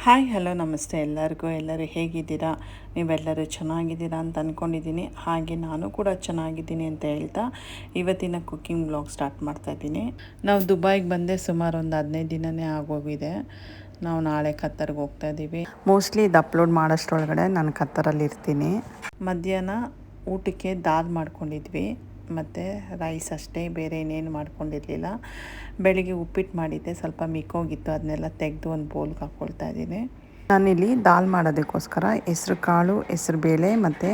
Hi hello ನಮಸ್ತೆ ಎಲ್ಲರೂ ಹೇಗಿದ್ದೀರಾ? ನೀವೆಲ್ಲರೂ ಚೆನ್ನಾಗಿದ್ದೀರಾ ಅಂತ ಅಂದ್ಕೊಂಡಿದ್ದೀನಿ. ಹಾಗೆ ನಾನು ಕೂಡ ಚೆನ್ನಾಗಿದ್ದೀನಿ ಅಂತ ಹೇಳ್ತಾ ಇವತ್ತಿನ ಕುಕ್ಕಿಂಗ್ ಬ್ಲಾಗ್ ಸ್ಟಾರ್ಟ್ ಮಾಡ್ತಾಯಿದ್ದೀನಿ. ನಾವು ದುಬೈಗೆ ಬಂದೆ ಸುಮಾರು ಒಂದು 15 ದಿನವೇ ಆಗೋಗಿದೆ. ನಾವು ನಾಳೆ ಕತ್ತರ್ಗೆ ಹೋಗ್ತಾ ಇದ್ದೀವಿ. ಮೋಸ್ಟ್ಲಿ ಇದು ಅಪ್ಲೋಡ್ ಮಾಡೋಷ್ಟರೊಳಗಡೆ ನಾನು ಕತ್ತರಲ್ಲಿ ಇರ್ತೀನಿ. ಮಧ್ಯಾಹ್ನ ಊಟಕ್ಕೆ ದಾಲ್ ಮಾಡ್ಕೊಂಡಿದ್ವಿ ಮತ್ತು ರೈಸ್ ಅಷ್ಟೇ, ಬೇರೆ ಇನ್ನೇನು ಮಾಡ್ಕೊಂಡಿರಲಿಲ್ಲ. ಬೆಳಿಗ್ಗೆ ಉಪ್ಪಿಟ್ಟು ಮಾಡಿದ್ದೆ, ಸ್ವಲ್ಪ ಮಿಕ್ಕೋಗಿತ್ತು, ಅದನ್ನೆಲ್ಲ ತೆಗೆದು ಒಂದು ಬೌಲ್ಗೆ ಹಾಕ್ಕೊಳ್ತಾ ಇದ್ದೀನಿ. ನಾನಿಲ್ಲಿ ದಾಲ್ ಮಾಡೋದಕ್ಕೋಸ್ಕರ ಹೆಸ್ರು ಕಾಳು, ಹೆಸ್ರು ಬೇಳೆ ಮತ್ತು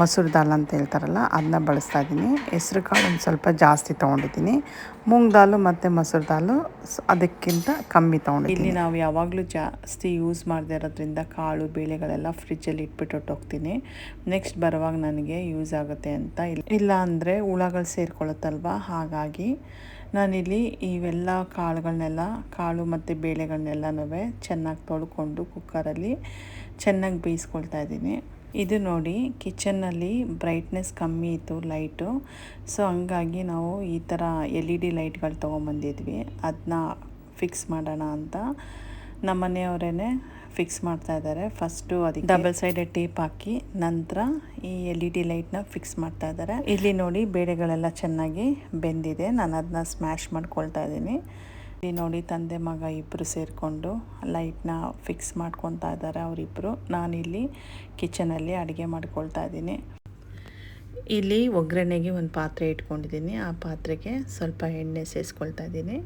ಮಸೂರು ದಾಲ್ ಅಂತ ಹೇಳ್ತಾರಲ್ಲ ಅದನ್ನ ಬಳಸ್ತಾ ಇದ್ದೀನಿ. ಹೆಸ್ರು ಕಾಳು ಒಂದು ಸ್ವಲ್ಪ ಜಾಸ್ತಿ ತೊಗೊಂಡಿದ್ದೀನಿ, ಮೂಂಗ್ ದಾಲು ಮತ್ತು ಮಸೂರು ದಾಲು ಅದಕ್ಕಿಂತ ಕಮ್ಮಿ ತೊಗೊಂಡಿದ್ದೀನಿ. ಇಲ್ಲಿ ನಾವು ಯಾವಾಗಲೂ ಜಾಸ್ತಿ ಯೂಸ್ ಮಾಡದೇ ಇರೋದ್ರಿಂದ ಕಾಳು ಬೇಳೆಗಳೆಲ್ಲ ಫ್ರಿಜ್ಜಲ್ಲಿ ಇಟ್ಬಿಟ್ಟು ಹೊಟ್ಟೋಗ್ತೀನಿ. ನೆಕ್ಸ್ಟ್ ಬರುವಾಗ ನನಗೆ ಯೂಸ್ ಆಗುತ್ತೆ ಅಂತ. ಇಲ್ಲ ಅಂದರೆ ಹುಳಗಳು ಸೇರ್ಕೊಳ್ಳುತ್ತಲ್ವ, ಹಾಗಾಗಿ ನಾನಿಲ್ಲಿ ಇವೆಲ್ಲ ಕಾಳು ಮತ್ತು ಬೇಳೆಗಳನ್ನೆಲ್ಲನೂ ಚೆನ್ನಾಗಿ ತೊಳ್ಕೊಂಡು ಕುಕ್ಕರಲ್ಲಿ ಚೆನ್ನಾಗಿ ಬೇಯಿಸ್ಕೊಳ್ತಾ ಇದ್ದೀನಿ. ಇದು ನೋಡಿ, ಕಿಚನ್ನಲ್ಲಿ ಬ್ರೈಟ್ನೆಸ್ ಕಮ್ಮಿ ಇತ್ತು ಲೈಟು, ಸೊ ಹಂಗಾಗಿ ನಾವು ಈ ಥರ LED ಲೈಟ್ಗಳು ತೊಗೊಂಬಂದಿದ್ವಿ. ಅದನ್ನ ಫಿಕ್ಸ್ ಮಾಡೋಣ ಅಂತ ನಮ್ಮ ಮನೆಯವರೇ ಫಿಕ್ಸ್ ಮಾಡ್ತಾ ಇದ್ದಾರೆ. ಫಸ್ಟು ಅದಕ್ಕೆ ಡಬಲ್ ಸೈಡೆಡ್ ಟೇಪ್ ಹಾಕಿ ನಂತರ ಈ LED ಲೈಟ್ನ ಫಿಕ್ಸ್ ಮಾಡ್ತಾ ಇದ್ದಾರೆ. ಇಲ್ಲಿ ನೋಡಿ, ಬೇಳೆಗಳೆಲ್ಲ ಚೆನ್ನಾಗಿ ಬೆಂದಿದೆ. ನಾನು ಅದನ್ನ ಸ್ಮ್ಯಾಶ್ ಮಾಡ್ಕೊಳ್ತಾ ಇದ್ದೀನಿ. ಇಲ್ಲಿ ನೋಡಿ, ತಂದೆ ಮಗ ಇಬ್ಬರು ಸೇರಿಕೊಂಡು ಲೈಟ್ನ ಫಿಕ್ಸ್ ಮಾಡ್ಕೊತಾ ಇದ್ದಾರೆ ಅವರಿಬ್ಬರು. ನಾನಿಲ್ಲಿ ಕಿಚನಲ್ಲಿ ಅಡುಗೆ ಮಾಡ್ಕೊಳ್ತಾ ಇದ್ದೀನಿ. ಇಲ್ಲಿ ಒಗ್ಗರಣೆಗೆ ಒಂದು ಪಾತ್ರೆ ಇಟ್ಕೊಂಡಿದ್ದೀನಿ. ಆ ಪಾತ್ರೆಗೆ ಸ್ವಲ್ಪ ಎಣ್ಣೆ ಸೇರಿಸ್ಕೊಳ್ತಾ ಇದ್ದೀನಿ.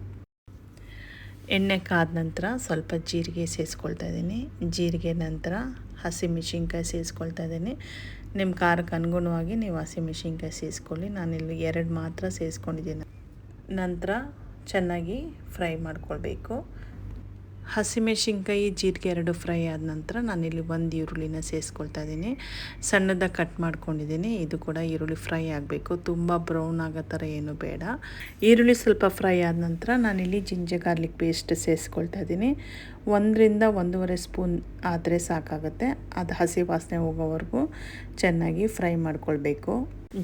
ಎಣ್ಣೆ ಕಾದ ನಂತರ ಸ್ವಲ್ಪ ಜೀರಿಗೆ ಸೇರಿಸ್ಕೊಳ್ತಾ ಇದ್ದೀನಿ. ಜೀರಿಗೆ ನಂತರ ಹಸಿಮೆಣಸಿನ್ಕಾಯಿ ಸೇರಿಸ್ಕೊಳ್ತಾ ಇದ್ದೀನಿ. ನಿಮ್ಮ ಖಾರಕ್ಕೆ ಅನುಗುಣವಾಗಿ ನೀವು ಹಸಿಮೆಣಸಿನ್ಕಾಯಿ ಸೇರಿಸ್ಕೊಳ್ಳಿ. ನಾನಿಲ್ಲಿ 2 ಮಾತ್ರ ಸೇರಿಸ್ಕೊಂಡಿದ್ದೀನಿ. ನಂತರ ಚೆನ್ನಾಗಿ ಫ್ರೈ ಮಾಡ್ಕೊಳ್ಬೇಕು. ಹಸಿಮೆಣಸಿನ್ಕಾಯಿ ಜೀರಿಗೆ 2 ಫ್ರೈ ಆದ ನಂತರ ನಾನಿಲ್ಲಿ 1 ಈರುಳ್ಳಿನ ಸೇರಿಸ್ಕೊಳ್ತಾ ಇದ್ದೀನಿ. ಸಣ್ಣದಾಗಿ ಕಟ್ ಮಾಡ್ಕೊಂಡಿದ್ದೀನಿ. ಇದು ಕೂಡ ಈರುಳ್ಳಿ ಫ್ರೈ ಆಗಬೇಕು, ತುಂಬ ಬ್ರೌನ್ ಆಗೋ ಥರ ಏನು ಬೇಡ. ಈರುಳ್ಳಿ ಸ್ವಲ್ಪ ಫ್ರೈ ಆದ ನಂತರ ನಾನಿಲ್ಲಿ ಜಿಂಜರ್ ಗಾರ್ಲಿಕ್ ಪೇಸ್ಟ್ ಸೇರಿಸ್ಕೊಳ್ತಾ ಇದ್ದೀನಿ. 1 ರಿಂದ 1.5 ಸ್ಪೂನ್ ಆದರೆ ಸಾಕಾಗುತ್ತೆ. ಅದು ಹಸಿ ವಾಸನೆ ಹೋಗೋವರೆಗೂ ಚೆನ್ನಾಗಿ ಫ್ರೈ ಮಾಡ್ಕೊಳ್ಬೇಕು.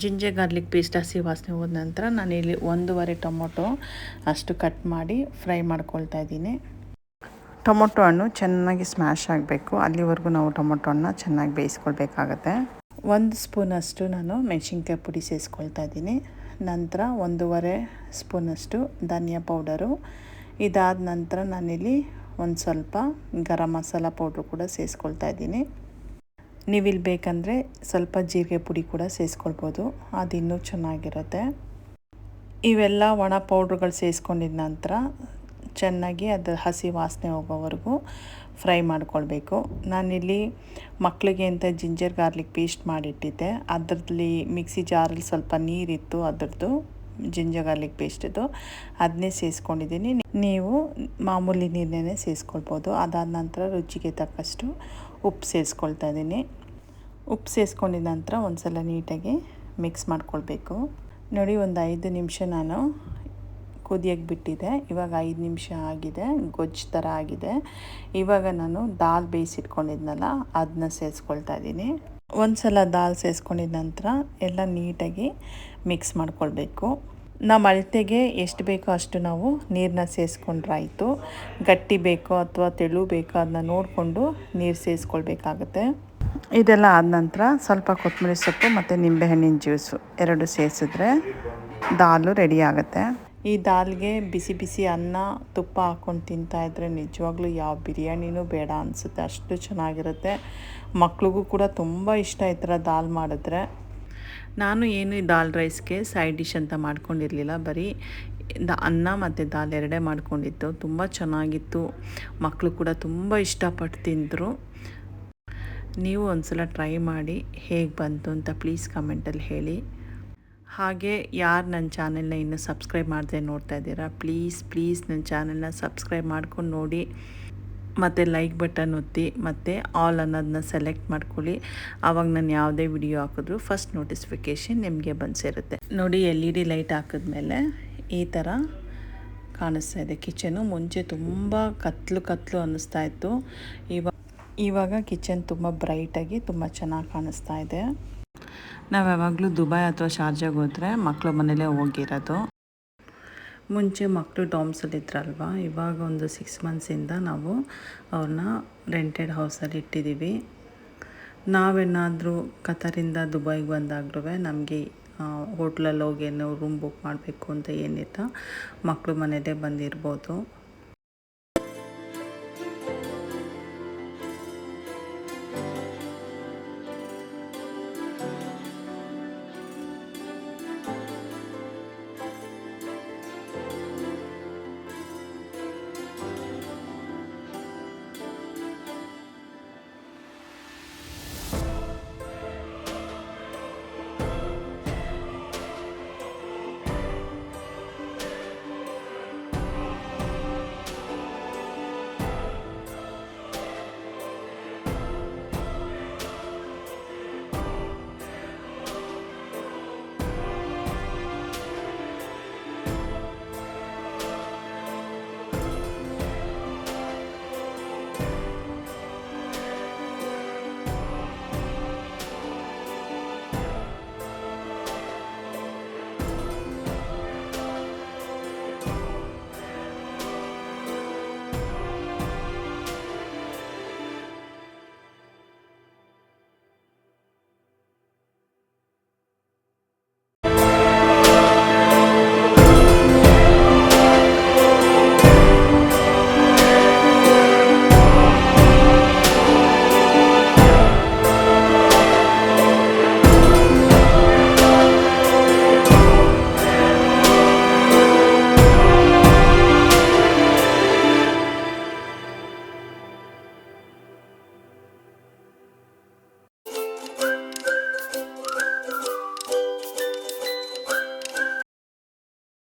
ಜಿಂಜರ್ ಗಾರ್ಲಿಕ್ ಪೇಸ್ಟ್ ಹಸಿ ವಾಸನೆ ಹೋದ ನಂತರ ನಾನಿಲ್ಲಿ 1.5 ಟೊಮೊಟೊ ಅಷ್ಟು ಕಟ್ ಮಾಡಿ ಫ್ರೈ ಮಾಡ್ಕೊಳ್ತಾ ಇದ್ದೀನಿ. ಟೊಮೊಟೊ ಹಣ್ಣು ಚೆನ್ನಾಗಿ ಸ್ಮ್ಯಾಶ್ ಆಗಬೇಕು, ಅಲ್ಲಿವರೆಗೂ ನಾವು ಟೊಮೊಟೊ ಹಣ್ಣನ್ನ ಚೆನ್ನಾಗಿ ಬೇಯಿಸ್ಕೊಳ್ಬೇಕಾಗತ್ತೆ. 1 ಸ್ಪೂನಷ್ಟು ನಾನು ಮೆಣಸಿನ್ಕಾಯಿ ಪುಡಿ ಸೇರಿಸ್ಕೊಳ್ತಾ ಇದ್ದೀನಿ. ನಂತರ 1.5 ಸ್ಪೂನಷ್ಟು ಧನಿಯಾ ಪೌಡರು. ಇದಾದ ನಂತರ ನಾನಿಲ್ಲಿ ಒಂದು ಸ್ವಲ್ಪ ಗರಂ ಮಸಾಲ ಪೌಡ್ರು ಕೂಡ ಸೇರಿಸ್ಕೊಳ್ತಾ ಇದ್ದೀನಿ. ನೀವಿಲ್ಲಿ ಬೇಕಂದರೆ ಸ್ವಲ್ಪ ಜೀರಿಗೆ ಪುಡಿ ಕೂಡ ಸೇರಿಸ್ಕೊಳ್ಬೋದು, ಅದು ಇನ್ನೂ ಚೆನ್ನಾಗಿರುತ್ತೆ. ಇವೆಲ್ಲ ಒಣ ಪೌಡ್ರುಗಳು ಸೇರಿಸ್ಕೊಂಡಿದ ನಂತರ ಚೆನ್ನಾಗಿ ಅದು ಹಸಿ ವಾಸನೆ ಹೋಗೋವರೆಗೂ ಫ್ರೈ ಮಾಡ್ಕೊಳ್ಬೇಕು. ನಾನಿಲ್ಲಿ ಮಕ್ಕಳಿಗೆ ಅಂತ ಜಿಂಜರ್ ಗಾರ್ಲಿಕ್ ಪೇಸ್ಟ್ ಮಾಡಿಟ್ಟಿದ್ದೆ. ಅದರಲ್ಲಿ ಮಿಕ್ಸಿ ಜಾರಲ್ಲಿ ಸ್ವಲ್ಪ ನೀರಿತ್ತು, ಅದರದ್ದು ಜಿಂಜರ್ ಗಾರ್ಲಿಕ್ ಪೇಸ್ಟದು ಅದನ್ನೇ ಸೇರಿಸ್ಕೊಂಡಿದ್ದೀನಿ. ನೀವು ಮಾಮೂಲಿ ನೀರನ್ನೇ ಸೇರಿಸ್ಕೊಳ್ಬೋದು. ಅದಾದ ನಂತರ ರುಚಿಗೆ ತಕ್ಕಷ್ಟು ಉಪ್ಪು ಸೇರಿಸ್ಕೊಳ್ತಾ ಇದ್ದೀನಿ. ಉಪ್ಪು ಸೇರಿಸ್ಕೊಂಡಿದ ನಂತರ ಒಂದು ಸಲ ನೀಟಾಗಿ ಮಿಕ್ಸ್ ಮಾಡ್ಕೊಳ್ಬೇಕು. ನೋಡಿ, ಒಂದು 5 ನಿಮಿಷ ನಾನು ಕುದಿಯೋಕ್ಕೆ ಬಿಟ್ಟಿದ್ದೆ. ಇವಾಗ 5 ನಿಮಿಷ ಆಗಿದೆ, ಗೊಜ್ಜು ಥರ ಆಗಿದೆ. ಇವಾಗ ನಾನು ದಾಲ್ ಬೇಯಿಸಿಟ್ಕೊಂಡಿದ್ನಲ್ಲ ಅದನ್ನ ಸೇರಿಸ್ಕೊಳ್ತಾ ಇದ್ದೀನಿ. ಒಂದು ಸಲ ದಾಲ್ ಸೇರಿಸ್ಕೊಂಡಿದ ನಂತರ ಎಲ್ಲ ನೀಟಾಗಿ ಮಿಕ್ಸ್ ಮಾಡ್ಕೊಳ್ಬೇಕು. ನಮ್ಮ ಅಳತೆಗೆ ಎಷ್ಟು ಬೇಕೋ ಅಷ್ಟು ನಾವು ನೀರನ್ನ ಸೇರಿಸ್ಕೊಂಡ್ರಾಯಿತು. ಗಟ್ಟಿ ಬೇಕೋ ಅಥವಾ ತೆಳು ಬೇಕೋ ಅದನ್ನ ನೋಡಿಕೊಂಡು ನೀರು ಸೇರಿಸ್ಕೊಳ್ಬೇಕಾಗತ್ತೆ. ಇದೆಲ್ಲ ಆದ ನಂತರ ಸ್ವಲ್ಪ ಕೊತ್ತಂಬರಿ ಸೊಪ್ಪು ಮತ್ತು ನಿಂಬೆಹಣ್ಣಿನ ಜ್ಯೂಸು 2 ಸೇರಿಸಿದ್ರೆ ದಾಲು ರೆಡಿ ಆಗುತ್ತೆ. ಈ ದಾಲ್ಗೆ ಬಿಸಿ ಬಿಸಿ ಅನ್ನ ತುಪ್ಪ ಹಾಕ್ಕೊಂಡು ತಿಂತಾಯಿದ್ರೆ ನಿಜವಾಗ್ಲೂ ಯಾವ ಬಿರಿಯಾನಿನೂ ಬೇಡ ಅನಿಸುತ್ತೆ, ಅಷ್ಟು ಚೆನ್ನಾಗಿರುತ್ತೆ. ಮಕ್ಳಿಗೂ ಕೂಡ ತುಂಬ ಇಷ್ಟ ಈ ಥರ ದಾಲ್ ಮಾಡಿದ್ರೆ. ನಾನು ಏನು ಈ ದಾಲ್ ರೈಸ್ಗೆ ಸೈಡ್ ಡಿಶ್ ಅಂತ ಮಾಡ್ಕೊಂಡಿರಲಿಲ್ಲ, ಬರೀ ಅನ್ನ ಮತ್ತು ದಾಲ್ 2 ಮಾಡ್ಕೊಂಡಿತ್ತು. ತುಂಬ ಚೆನ್ನಾಗಿತ್ತು, ಮಕ್ಕಳು ಕೂಡ ತುಂಬ ಇಷ್ಟಪಟ್ಟು ತಿಂದರು. ನೀವು ಒಂದ್ಸಲ ಟ್ರೈ ಮಾಡಿ ಹೇಗೆ ಬಂತು ಅಂತ ಪ್ಲೀಸ್ ಕಮೆಂಟಲ್ಲಿ ಹೇಳಿ. ಹಾಗೆ ಯಾರು ನನ್ನ ಚಾನೆಲ್ನ ಇನ್ನೂ ಸಬ್ಸ್ಕ್ರೈಬ್ ಮಾಡದೆ ನೋಡ್ತಾ ಇದ್ದೀರಾ, ಪ್ಲೀಸ್ ನನ್ನ ಚಾನೆಲ್ನ ಸಬ್ಸ್ಕ್ರೈಬ್ ಮಾಡ್ಕೊಂಡು ನೋಡಿ, ಮತ್ತು ಲೈಕ್ ಬಟನ್ ಒತ್ತಿ ಮತ್ತು ಆಲ್ ಅನ್ನೋದನ್ನ ಸೆಲೆಕ್ಟ್ ಮಾಡ್ಕೊಳ್ಳಿ. ಆವಾಗ ನಾನು ಯಾವುದೇ ವಿಡಿಯೋ ಹಾಕಿದ್ರೂ ಫಸ್ಟ್ ನೋಟಿಫಿಕೇಷನ್ ನಿಮಗೆ ಬಂದು ಸೇರುತ್ತೆ. ನೋಡಿ, LED ಲೈಟ್ ಹಾಕಿದ್ಮೇಲೆ ಈ ಥರ ಕಾಣಿಸ್ತಾ ಇದೆ ಕಿಚನು. ಮುಂಚೆ ತುಂಬ ಕತ್ಲು ಅನ್ನಿಸ್ತಾ ಇತ್ತು, ಇವಾಗ ಕಿಚನ್ ತುಂಬ ಬ್ರೈಟಾಗಿ ತುಂಬ ಚೆನ್ನಾಗಿ ಕಾಣಿಸ್ತಾ ಇದೆ. ನಾವು ಯಾವಾಗಲೂ ದುಬೈ ಅಥವಾ ಶಾರ್ಜಾಗೆ ಹೋದರೆ ಮಕ್ಕಳ ಮನೇಲೇ ಹೋಗಿರೋದು. ಮುಂಚೆ ಮಕ್ಕಳು ಡಾಮ್ಸಲ್ಲಿದ್ರಲ್ವ, ಇವಾಗ ಒಂದು 6 ಮಂತ್ಸಿಂದ ನಾವು ಅವ್ರನ್ನ ರೆಂಟೆಡ್ ಹೌಸಲ್ಲಿ ಇಟ್ಟಿದ್ದೀವಿ. ನಾವೇನಾದರೂ ಕತಾರಿಂದ ದುಬೈಗೆ ಬಂದಾಗಲೂ ನಮಗೆ ಹೋಟ್ಲಲ್ಲಿ ಹೋಗಿ ರೂಮ್ ಬುಕ್ ಮಾಡಬೇಕು ಅಂತ ಏನಿಲ್ಲ, ಮಕ್ಕಳು ಮನೆಯಲ್ಲೇ ಬಂದಿರ್ಬೋದು.